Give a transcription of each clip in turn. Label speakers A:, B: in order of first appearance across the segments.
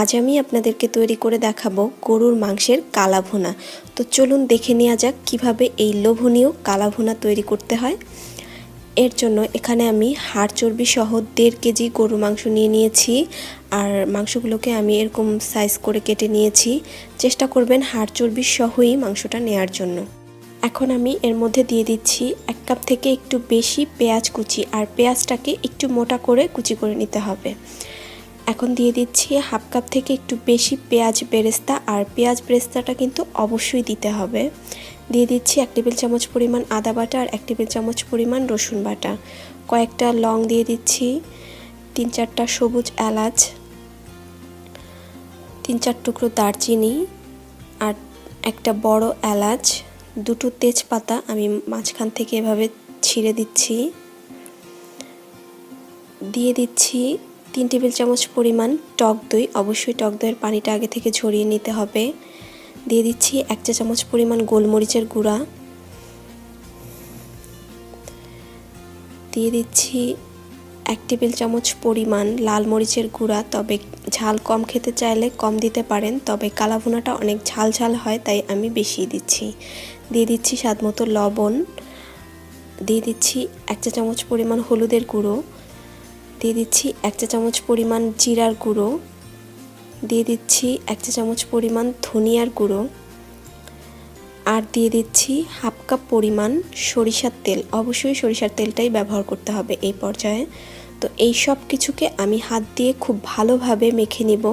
A: আজ আমি আপনাদেরকে তৈরি করে দেখাবো গরুর মাংসের কালাভুনা। তো চলুন দেখে নেওয়া যাক কিভাবে এই লোভনীয় কালাভুনা তৈরি করতে হয়। এর জন্য এখানে আমি হাড় চর্বি সহ 1.5 কেজি গরুর মাংস নিয়ে নিয়েছি। আর মাংসগুলোকে আমি এরকম সাইজ করে কেটে নিয়েছি। চেষ্টা করবেন হাড় চর্বি সহই মাংসটা নেয়ার জন্য। এখন আমি এর মধ্যে দিয়ে দিচ্ছি 1 কাপ থেকে একটু বেশি পেঁয়াজ কুচি, আর পেঁয়াজটাকে একটু মোটা করে কুচি করে নিতে হবে। এখন দিয়ে দিচ্ছি 1/2 কাপ থেকে একটু বেশি পেঁয়াজ বেরেস্তা, আর পেঁয়াজ বেরেস্তাটা কিন্তু অবশ্যই দিতে হবে। দিয়ে দিচ্ছি 1 টেবিল চামচ পরিমাণ আদা বাটা আর 1 টেবিল চামচ পরিমাণ রসুন বাটা। কয়েকটা লং দিয়ে দিচ্ছি, 3-4টা সবুজ এলাচ, 3-4 টুকরো দারচিনি আর একটা বড় এলাচ, 2টো তেজপাতা আমি মাঝখান থেকে এভাবে ছিঁড়ে দিচ্ছি। দিয়ে দিচ্ছি 3 টেবিল চামচ পরিমাণ টক দই, অবশ্যই টক দইয়ের পানিটা আগে থেকে ঝরিয়ে নিতে হবে। দিয়ে দিচ্ছি 1 চা চামচ পরিমাণ গোলমরিচের গুঁড়া। দিয়ে দিচ্ছি 1 টেবিল চামচ পরিমাণ লাল মরিচের গুঁড়া, তবে ঝাল কম খেতে চাইলে কম দিতে পারেন, তবে কালাভুনাটা অনেক ঝাল ঝাল হয় তাই আমি বেশি দিচ্ছি। দিয়ে দিচ্ছি স্বাদমতো লবণ। দিয়ে দিচ্ছি 1 চা চামচ পরিমাণ হলুদের গুঁড়ো। দিয়ে দিচ্ছি 1 চা চামচ পরিমাণ জিরার গুঁড়ো। দিয়ে দিচ্ছি 1 চা চামচ পরিমাণ ধনিয়ার গুঁড়ো। আর দিয়ে দিচ্ছি 1/2 কাপ পরিমাণ সরিষার তেল, অবশ্যই সরিষার তেলটাই ব্যবহার করতে হবে এই পর্যায়ে। তো এই সব কিছুকে আমি হাত দিয়ে খুব ভালোভাবে মেখে নিব।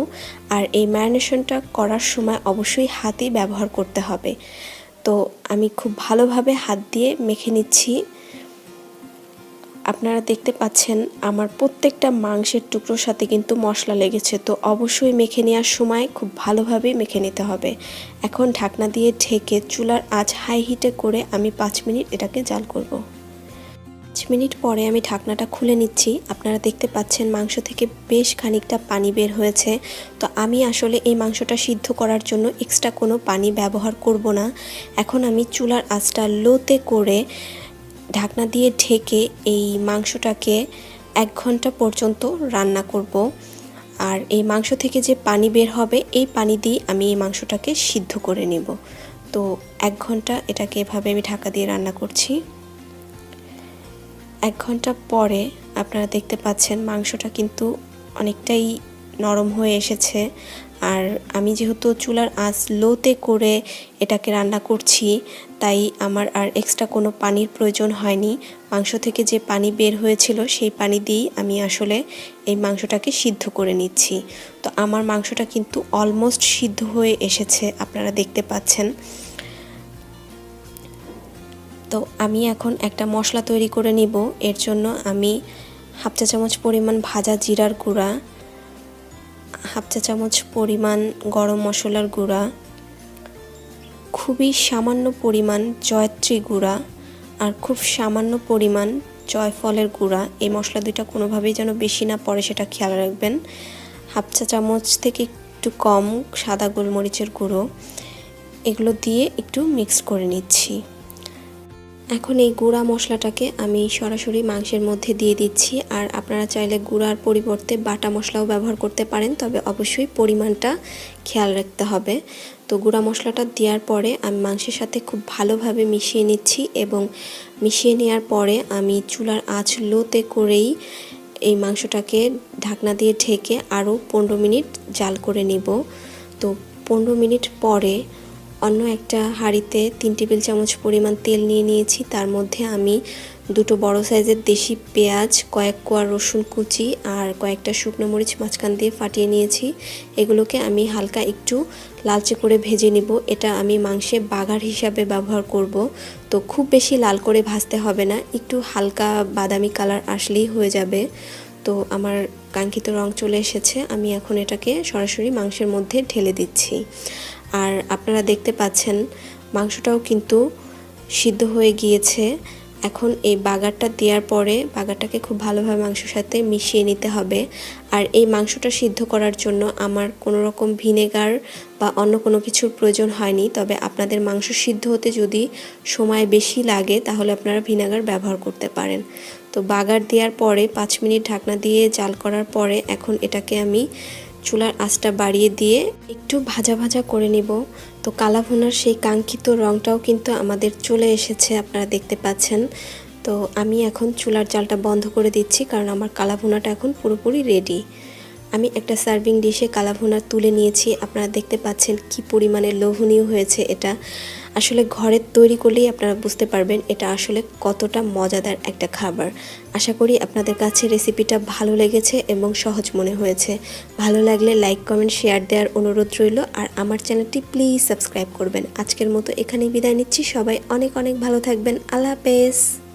A: আর এই ম্যারিনেশনটা করার সময় অবশ্যই হাতই ব্যবহার করতে হবে। তো আমি খুব ভালোভাবে হাত দিয়ে মেখে নিচ্ছি। আপনারা দেখতে পাচ্ছেন আমার প্রত্যেকটা মাংসের টুকরোর সাথে কিন্তু মশলা লেগেছে, তো অবশ্যই মেখে নেওয়ার সময় খুব ভালোভাবে মেখে নিতে হবে। এখন ঢাকনা দিয়ে ঢেকে চুলার আঁচ হাই হিটে করে আমি 5 মিনিট এটাকে জাল করব। 5 মিনিট পরে আমি ঢাকনাটা খুলে নিচ্ছি। আপনারা দেখতে পাচ্ছেন মাংস থেকে বেশ খানিকটা পানি বের হয়েছে। তো আমি আসলে এই মাংসটা সিদ্ধ করার জন্য এক্সট্রা কোনো পানি ব্যবহার করব না। এখন আমি চুলার আঁচটা লোতে করে ঢাকনা দিয়ে ঢেকে এই মাংসটাকে 1 ঘন্টা পর্যন্ত রান্না করব। আর এই মাংস থেকে যে পানি বের হবে এই পানি দিয়ে আমি এই মাংসটাকে সিদ্ধ করে নেব। তো 1 ঘন্টা এটাকে এভাবে আমি ঢাকা দিয়ে রান্না করছি। 1 ঘন্টা পরে আপনারা দেখতে পাচ্ছেন মাংসটা কিন্তু অনেকটাই নরম হয়ে এসেছে। আর আমি যেহেতু চুলার আঁচ লোতে করে এটাকে রান্না করছি, তাই আমার আর এক্সট্রা কোনো পানির প্রয়োজন হয়নি। মাংস থেকে যে পানি বের হয়েছিল সেই পানি দিয়েই আমি আসলে এই মাংসটাকে সিদ্ধ করে নিচ্ছি। তো আমার মাংসটা কিন্তু অলমোস্ট সিদ্ধ হয়ে এসেছে, আপনারা দেখতে পাচ্ছেন। তো আমি এখন একটা মশলা তৈরি করে নিব। এর জন্য আমি 1/2 চা চামচ পরিমাণ ভাজা জিরার গুঁড়া, 1/2 চা চামচ পরিমাণ গরম মশলার গুঁড়া, খুবই সামান্য পরিমাণ জয়ত্রী গুঁড়া, আর খুব সামান্য পরিমাণ জয়ফলের গুঁড়া। এই মশলা দুইটা কোনোভাবেই যেন বেশি না পড়ে সেটা খেয়াল রাখবেন। 1/2 চা চামচ থেকে একটু কম সাদা গোলমরিচের গুঁড়ো। এগুলো দিয়ে একটু মিক্স করে নিচ্ছি। এখন এই গুঁড়া মশলাটাকে আমি সরাসরি মাংসের মধ্যে দিয়ে দিচ্ছি। আর আপনারা চাইলে গুঁড়ার পরিবর্তে বাটা মশলাও ব্যবহার করতে পারেন, তবে অবশ্যই পরিমাণটা খেয়াল রাখতে হবে। তো গুঁড়া মশলাটা দেওয়ার পরে আমি মাংসের সাথে খুব ভালোভাবে মিশিয়ে নিচ্ছি, এবং মিশিয়ে নেওয়ার পরে আমি চুলার আঁচ লোতে করেই এই মাংসটাকে ঢাকনা দিয়ে ঢেকে আরও 15 মিনিট জাল করে নিব। তো 15 মিনিট পরে অন্য একটা হাঁড়িতে 3 টেবিল চামচ পরিমাণ তেল নিয়ে নিয়েছি। তার মধ্যে আমি 2টো বড় সাইজের দেশি পেঁয়াজ, কয়েক কোয়া রসুন কুচি আর কয়েকটা শুকনো মরিচ মাঝখান দিয়ে ফাটিয়ে নিয়েছি। এগুলোকে আমি হালকা একটু লালচে করে ভেজে নিব। এটা আমি মাংসে বাগার হিসাবে ব্যবহার করব। তো খুব বেশি লাল করে ভাজতে হবে না, একটু হালকা বাদামি কালার আসলেই হয়ে যাবে। তো আমার কাঙ্ক্ষিত রং চলে এসেছে। আমি এখন এটাকে সরাসরি মাংসের মধ্যে ঢেলে দিচ্ছি। আর আপনারা দেখতে পাচ্ছেন মাংসটাও কিন্তু সিদ্ধ হয়ে গিয়েছে। এখন এই বাগারটা দেওয়ার পরে বাগারটাকে খুব ভালোভাবে মাংসের সাথে মিশিয়ে নিতে হবে। আর এই মাংসটা সিদ্ধ করার জন্য আমার কোনো রকম ভিনেগার বা অন্য কোনো কিছুর প্রয়োজন হয়নি, তবে আপনাদের মাংস সিদ্ধ হতে যদি সময় বেশি লাগে তাহলে আপনারা ভিনেগার ব্যবহার করতে পারেন। তো বাগার দেওয়ার পরে 5 মিনিট ঢাকনা দিয়ে জাল করার পরে এখন এটাকে আমি চুলার আঁচটা বাড়িয়ে দিয়ে একটু ভাজা ভাজা করে নিব। তো কালা ভুনার সেই কাঙ্ক্ষিত রঙটাও কিন্তু আমাদের চলে এসেছে, আপনারা দেখতে পাচ্ছেন। তো আমি এখন চুলার জালটা বন্ধ করে দিচ্ছি, কারণ আমার কালা ভুনাটা এখন পুরোপুরি রেডি। আমি একটা সার্ভিং ডিশে কালা ভুনা তুলে নিয়েছি। আপনারা দেখতে পাচ্ছেন কি পরিমাণে লোভনীয় হয়েছে এটা। আসলে ঘরে তৈরি করলেই আপনারা বুঝতে পারবেন এটা আসলে কতটা মজাদার একটা খাবার। আশা করি আপনাদের কাছে রেসিপিটা ভালো লেগেছে এবং সহজ মনে হয়েছে। ভালো লাগলে লাইক কমেন্ট শেয়ার দেওয়ার অনুরোধ রইল, আর আমার চ্যানেলটি প্লিজ সাবস্ক্রাইব করবেন। আজকের মতো এখানেই বিদায় নিচ্ছি। সবাই অনেক অনেক ভালো থাকবেন। আল্লাহ হাফেজ।